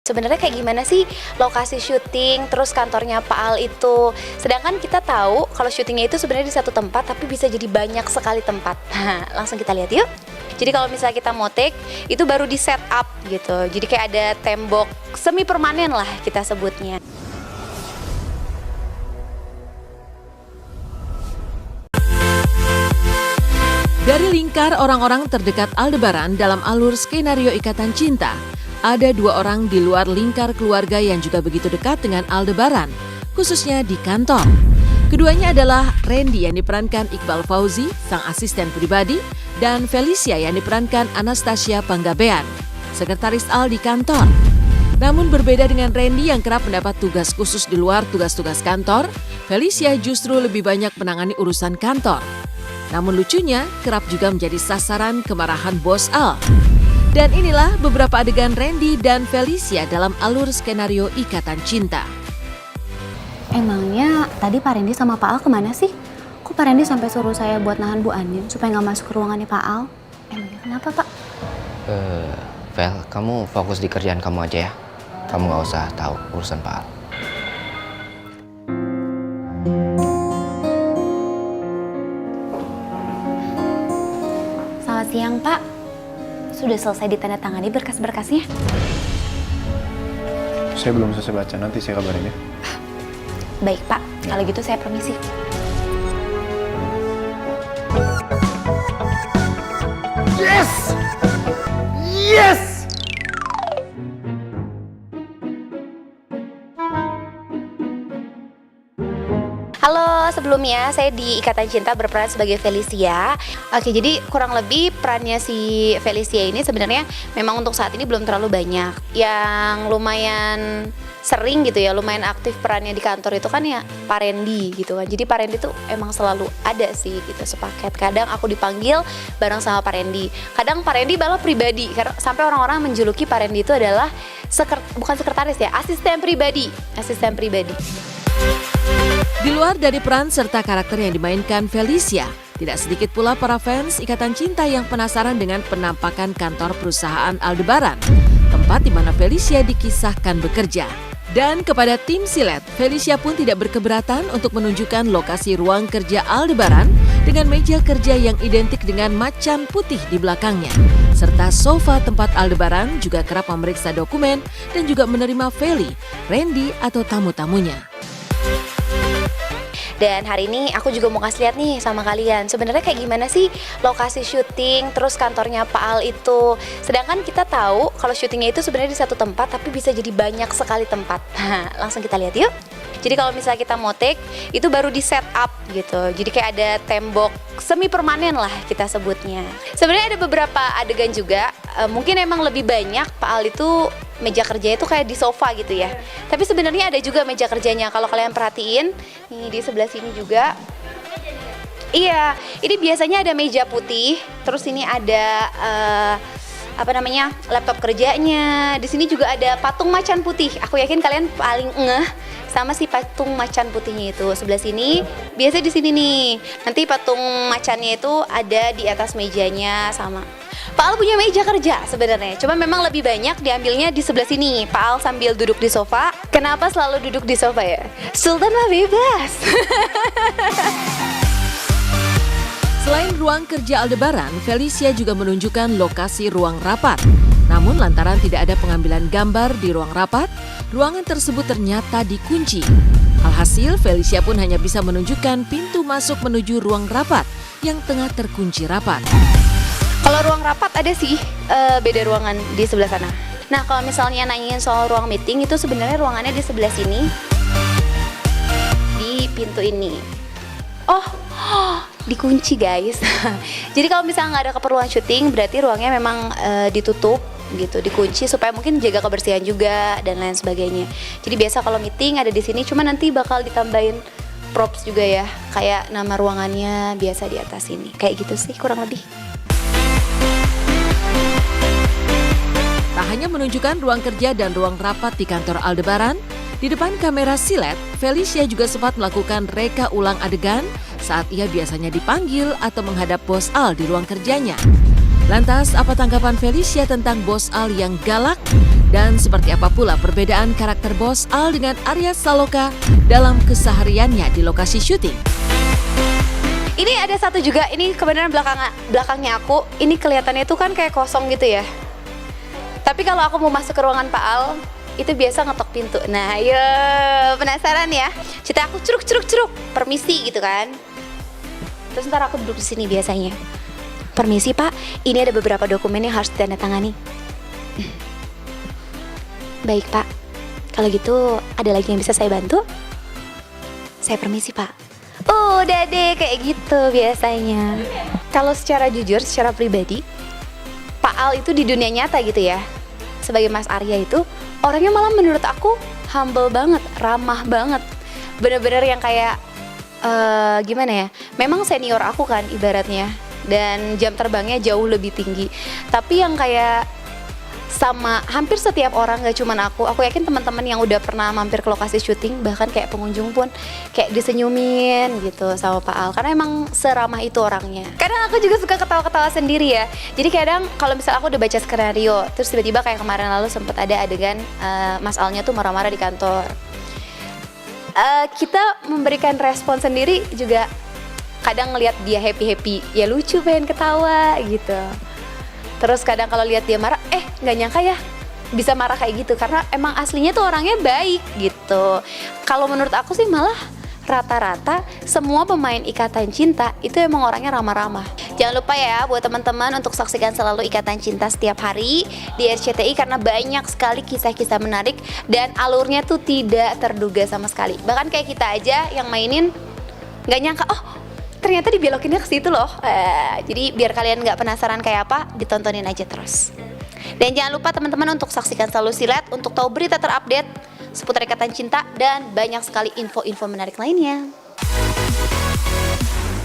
Sebenarnya kayak gimana sih lokasi syuting, terus kantornya Pak Al itu? Sedangkan kita tahu kalau syutingnya itu sebenarnya di satu tempat, tapi bisa jadi banyak sekali tempat. Nah, langsung kita lihat yuk. Jadi kalau misalnya kita mau take, itu baru di set up gitu. Jadi kayak ada tembok semi permanen lah kita sebutnya. Dari lingkar orang-orang terdekat Aldebaran dalam alur skenario Ikatan Cinta, ada dua orang di luar lingkar keluarga yang juga begitu dekat dengan Aldebaran, khususnya di kantor. Keduanya adalah Randy yang diperankan Iqbal Fauzi, sang asisten pribadi, dan Felicia yang diperankan Anastasia Panggabean, sekretaris Al di kantor. Namun berbeda dengan Randy yang kerap mendapat tugas khusus di luar tugas-tugas kantor, Felicia justru lebih banyak menangani urusan kantor. Namun lucunya, kerap juga menjadi sasaran kemarahan bos Al. Dan inilah beberapa adegan Randy dan Felicia dalam alur skenario Ikatan Cinta. Emangnya tadi Pak Randy sama Pak Al kemana sih? Kok Pak Randy sampai suruh saya buat nahan Bu Andin supaya nggak masuk ke ruangannya Pak Al? Emangnya kenapa Pak? Vel, kamu fokus di kerjaan kamu aja ya. Kamu nggak usah tahu urusan Pak Al. Selamat siang Pak. Sudah selesai ditandatangani berkas-berkasnya? Saya belum selesai baca, nanti saya kabarin ya. Baik Pak, kalau gitu saya permisi. Yes! Yes! Halo, sebelumnya saya di Ikatan Cinta berperan sebagai Felicia. Oke, jadi kurang lebih perannya si Felicia ini sebenarnya memang untuk saat ini belum terlalu banyak. Yang lumayan sering gitu ya, lumayan aktif perannya di kantor itu kan ya Pak Randy gitu kan. Jadi Pak Randy tuh emang selalu ada sih gitu sepaket. Kadang aku dipanggil bareng sama Pak Randy. Kadang Pak Randy malah pribadi, karena sampai orang-orang menjuluki Pak Randy itu adalah bukan sekretaris ya, asisten pribadi. Di luar dari peran serta karakter yang dimainkan Felicia, tidak sedikit pula para fans Ikatan Cinta yang penasaran dengan penampakan kantor perusahaan Aldebaran, tempat di mana Felicia dikisahkan bekerja. Dan kepada tim Silet, Felicia pun tidak berkeberatan untuk menunjukkan lokasi ruang kerja Aldebaran dengan meja kerja yang identik dengan macan putih di belakangnya. Serta sofa tempat Aldebaran juga kerap memeriksa dokumen dan juga menerima Feli, Randy atau tamu-tamunya. Dan hari ini aku juga mau kasih lihat nih sama kalian. Sebenarnya kayak gimana sih lokasi syuting, terus kantornya Pak Al itu. Sedangkan kita tahu kalau syutingnya itu sebenarnya di satu tempat, tapi bisa jadi banyak sekali tempat. Nah, langsung kita lihat yuk. Jadi kalau misalnya kita mau take, itu baru di set up gitu. Jadi kayak ada tembok semi permanen lah kita sebutnya. Sebenarnya ada beberapa adegan juga, mungkin emang lebih banyak Pak Al itu meja kerjanya itu kayak di sofa gitu ya. Tapi sebenarnya ada juga meja kerjanya. Kalau kalian perhatiin, nih di sebelah sini juga. Iya, ini biasanya ada meja putih, terus ini ada laptop kerjanya. Di sini juga ada patung macan putih. Aku yakin kalian paling ngeh sama si patung macan putihnya itu. Sebelah sini, biasanya di sini nih. Nanti patung macannya itu ada di atas mejanya sama. Pak Al punya meja kerja sebenarnya, cuma memang lebih banyak diambilnya di sebelah sini. Pak Al sambil duduk di sofa. Kenapa selalu duduk di sofa ya? Sultan mah bebas. Selain ruang kerja Aldebaran, Felicia juga menunjukkan lokasi ruang rapat. Namun lantaran tidak ada pengambilan gambar di ruang rapat, ruangan tersebut ternyata dikunci. Alhasil, Felicia pun hanya bisa menunjukkan pintu masuk menuju ruang rapat yang tengah terkunci rapat. Kalau ruang rapat ada sih beda ruangan di sebelah sana. Nah, kalau misalnya nanyain soal ruang meeting, itu sebenarnya ruangannya di sebelah sini. Di pintu ini. Oh, dikunci guys. Jadi kalau misalnya nggak ada keperluan syuting, berarti ruangnya memang ditutup gitu, dikunci supaya mungkin jaga kebersihan juga dan lain sebagainya. Jadi biasa kalau meeting ada di sini, cuma nanti bakal ditambahin props juga ya, kayak nama ruangannya biasa di atas ini. Kayak gitu sih kurang lebih. Tak hanya menunjukkan ruang kerja dan ruang rapat di kantor Aldebaran, di depan kamera Silet, Felicia juga sempat melakukan reka ulang adegan saat ia biasanya dipanggil atau menghadap bos Al di ruang kerjanya. Lantas, apa tanggapan Felicia tentang bos Al yang galak Dan seperti apa pula perbedaan karakter bos Al dengan Arya Saloka dalam kesehariannya di lokasi syuting? Ini ada satu juga, ini kebenaran belakangnya aku, ini kelihatannya itu kan kayak kosong gitu ya. Tapi kalau aku mau masuk ke ruangan Pak Al, itu biasa ngetok pintu. Nah, ayo penasaran ya? Cerita aku curuk, permisi gitu kan. Terus ntar aku duduk di sini biasanya. Permisi Pak, ini ada beberapa dokumen yang harus ditandatangani. Baik Pak, kalau gitu ada lagi yang bisa saya bantu? Saya permisi Pak. Udah deh kayak gitu biasanya. Kalau secara jujur, secara pribadi, Pak Al itu di dunia nyata gitu ya, sebagai Mas Arya itu orangnya malah menurut aku humble banget, ramah banget. Bener-bener yang kayak gimana ya, memang senior aku kan ibaratnya, dan jam terbangnya jauh lebih tinggi. Tapi yang kayak sama hampir setiap orang, gak cuman aku yakin teman-teman yang udah pernah mampir ke lokasi syuting, bahkan kayak pengunjung pun kayak disenyumin gitu sama Pak Al, karena emang seramah itu orangnya. Kadang aku juga suka ketawa-ketawa sendiri ya, jadi kadang kalau misal aku udah baca skenario, terus tiba-tiba kayak kemarin lalu sempet ada adegan Mas Alnya tuh marah-marah di kantor, kita memberikan respon sendiri juga, kadang ngelihat dia happy-happy ya lucu, pengen ketawa gitu. Terus kadang kalau lihat dia marah, nggak nyangka ya bisa marah kayak gitu, karena emang aslinya tuh orangnya baik gitu. Kalau menurut aku sih malah rata-rata semua pemain Ikatan Cinta itu emang orangnya ramah-ramah. Jangan lupa ya buat teman-teman untuk saksikan selalu Ikatan Cinta setiap hari di RCTI, karena banyak sekali kisah-kisah menarik dan alurnya tuh tidak terduga sama sekali. Bahkan kayak kita aja yang mainin nggak nyangka, ternyata dibelokinnya ke situ loh. Jadi biar kalian nggak penasaran kayak apa, ditontonin aja terus. Dan jangan lupa teman-teman untuk saksikan selalu Silet untuk tahu berita terupdate seputar Ikatan Cinta dan banyak sekali info-info menarik lainnya.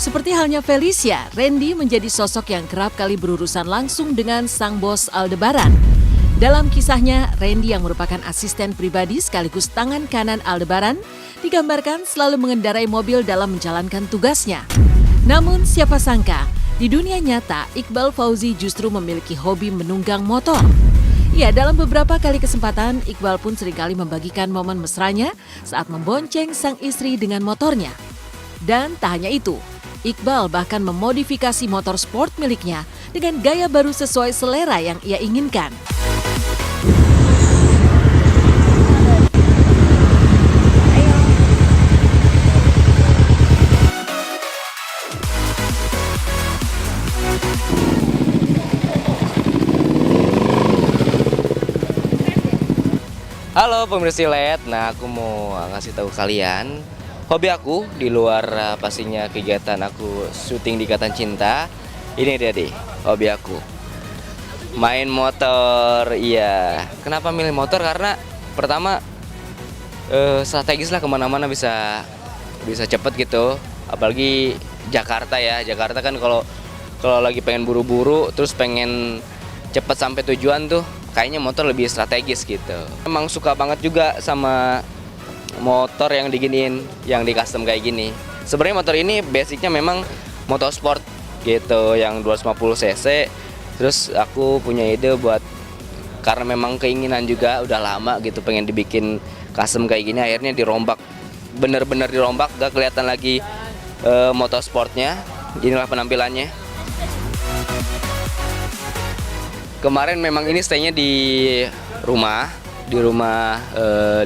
Seperti halnya Felicia, Randy menjadi sosok yang kerap kali berurusan langsung dengan sang bos Aldebaran. Dalam kisahnya, Randy yang merupakan asisten pribadi sekaligus tangan kanan Aldebaran digambarkan selalu mengendarai mobil dalam menjalankan tugasnya. Namun siapa sangka, di dunia nyata Iqbal Fauzi justru memiliki hobi menunggang motor. Ya, dalam beberapa kali kesempatan, Iqbal pun seringkali membagikan momen mesranya saat membonceng sang istri dengan motornya. Dan tak hanya itu, Iqbal bahkan memodifikasi motor sport miliknya dengan gaya baru sesuai selera yang ia inginkan. Halo pemirsa Silet, nah aku mau ngasih tahu kalian hobi aku di luar pastinya kegiatan aku syuting di Ikatan Cinta. Ini dia deh hobi aku, main motor. Iya, kenapa milih motor? Karena pertama strategis lah, kemana-mana bisa cepet gitu. Apalagi Jakarta ya, Jakarta kan kalau lagi pengen buru-buru terus pengen cepet sampai tujuan tuh, kayaknya motor lebih strategis gitu. Emang suka banget juga sama motor yang diginiin, yang di custom kayak gini. Sebenarnya motor ini basicnya memang motorsport gitu, yang 250 cc. Terus aku punya ide buat, karena memang keinginan juga udah lama gitu pengen dibikin custom kayak gini, akhirnya dirombak, bener-bener dirombak, gak kelihatan lagi motorsportnya. Inilah penampilannya. Kemarin memang ini stay-nya di rumah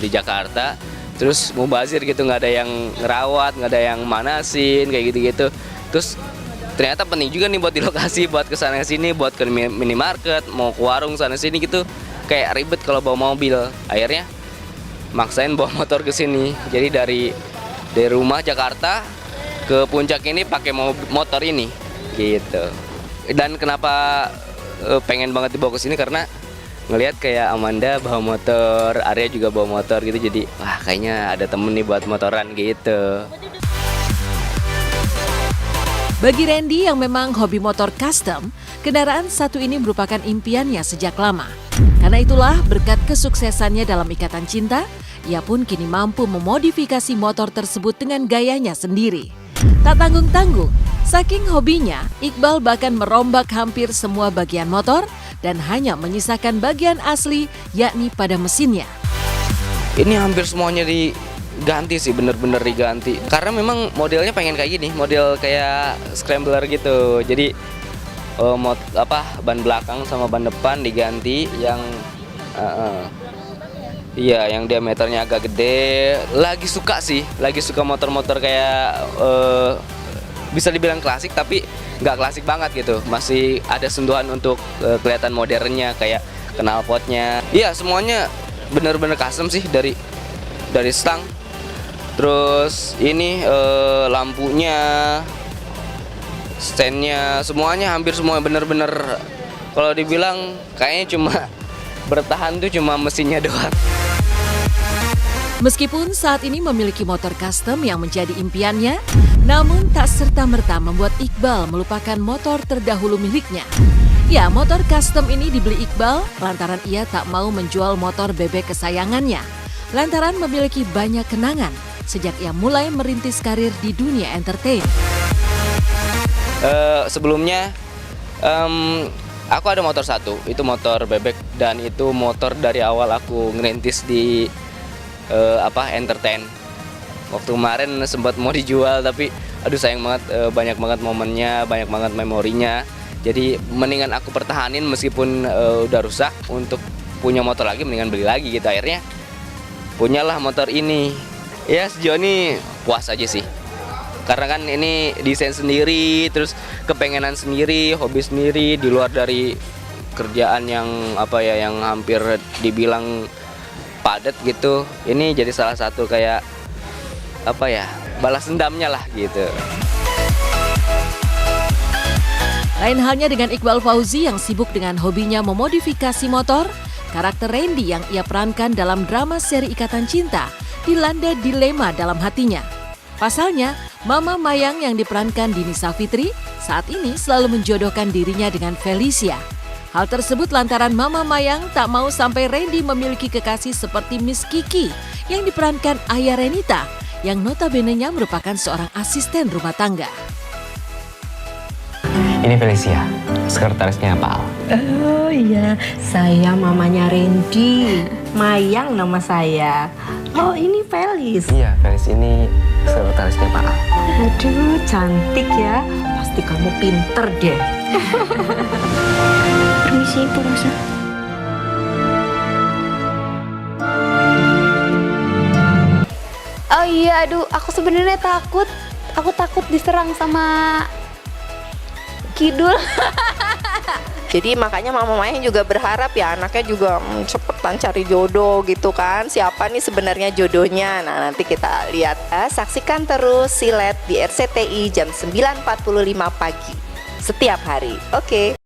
di Jakarta. Terus mubazir gitu, nggak ada yang ngerawat, nggak ada yang manasin kayak gitu-gitu. Terus ternyata penting juga nih buat di lokasi, buat kesana sini, buat ke minimarket, mau ke warung sana sini gitu, kayak ribet kalau bawa mobil. Akhirnya maksain bawa motor ke sini. Jadi dari rumah Jakarta ke puncak ini pakai motor ini gitu. Dan kenapa pengen banget dibawa ke sini, karena ngelihat kayak Amanda bawa motor, Arya juga bawa motor gitu, jadi wah kayaknya ada temen nih buat motoran gitu. Bagi Randy yang memang hobi motor custom, kendaraan satu ini merupakan impiannya sejak lama. Karena itulah berkat kesuksesannya dalam Ikatan Cinta, ia pun kini mampu memodifikasi motor tersebut dengan gayanya sendiri. Tak tanggung-tanggung, saking hobinya, Iqbal bahkan merombak hampir semua bagian motor dan hanya menyisakan bagian asli yakni pada mesinnya. Ini hampir semuanya diganti sih, bener-bener diganti. Karena memang modelnya pengen kayak gini, model kayak scrambler gitu. Jadi ban belakang sama ban depan diganti yang iya, yang diameternya agak gede. Lagi suka motor-motor kayak bisa dibilang klasik tapi nggak klasik banget gitu. Masih ada sentuhan untuk kelihatan modernnya kayak knalpotnya. Iya, semuanya bener-bener custom sih dari stang. Terus ini lampunya, standnya, semuanya hampir semua bener-bener kalau dibilang kayaknya cuma bertahan tuh cuma mesinnya doang. Meskipun saat ini memiliki motor custom yang menjadi impiannya, namun tak serta-merta membuat Iqbal melupakan motor terdahulu miliknya. Ya, motor custom ini dibeli Iqbal lantaran ia tak mau menjual motor bebek kesayangannya. Lantaran memiliki banyak kenangan sejak ia mulai merintis karir di dunia entertain. Sebelumnya aku ada motor satu, itu motor bebek dan itu motor dari awal aku ngerintis di entertain. Waktu kemarin sempat mau dijual tapi aduh sayang banget, banyak banget momennya, banyak banget memorinya. Jadi mendingan aku pertahanin meskipun udah rusak untuk punya motor lagi, mendingan beli lagi gitu. Akhirnya punyalah motor ini. Ya sejauh ini puas aja sih. Karena kan ini desain sendiri, terus kepengenan sendiri, hobi sendiri di luar dari kerjaan yang yang hampir dibilang padat gitu. Ini jadi salah satu kayak balas dendamnya lah gitu. Lain halnya dengan Iqbal Fauzi yang sibuk dengan hobinya memodifikasi motor, karakter Randy yang ia perankan dalam drama seri Ikatan Cinta dilanda dilema dalam hatinya. Pasalnya, Mama Mayang yang diperankan Dini Savitri saat ini selalu menjodohkan dirinya dengan Felicia. Hal tersebut lantaran Mama Mayang tak mau sampai Randy memiliki kekasih seperti Miss Kiki yang diperankan Aya Renita yang notabene-nya merupakan seorang asisten rumah tangga. Ini Felicia, sekretarisnya Pak Al. Oh iya, saya mamanya Randy. Mayang nama saya. Oh ini Felis. Iya, Felis ini sekretarisnya Pak Al. Aduh, cantik ya. Pasti kamu pinter deh. Permisi, Bu Rosa. Oh iya, aduh, aku sebenarnya takut. Aku takut diserang sama Kidul. Jadi makanya Mama Mayang juga berharap ya anaknya juga cepetan cari jodoh gitu kan. Siapa nih sebenarnya jodohnya? Nah nanti kita lihat. Saksikan terus Silet di RCTI jam 9.45 pagi setiap hari. Oke.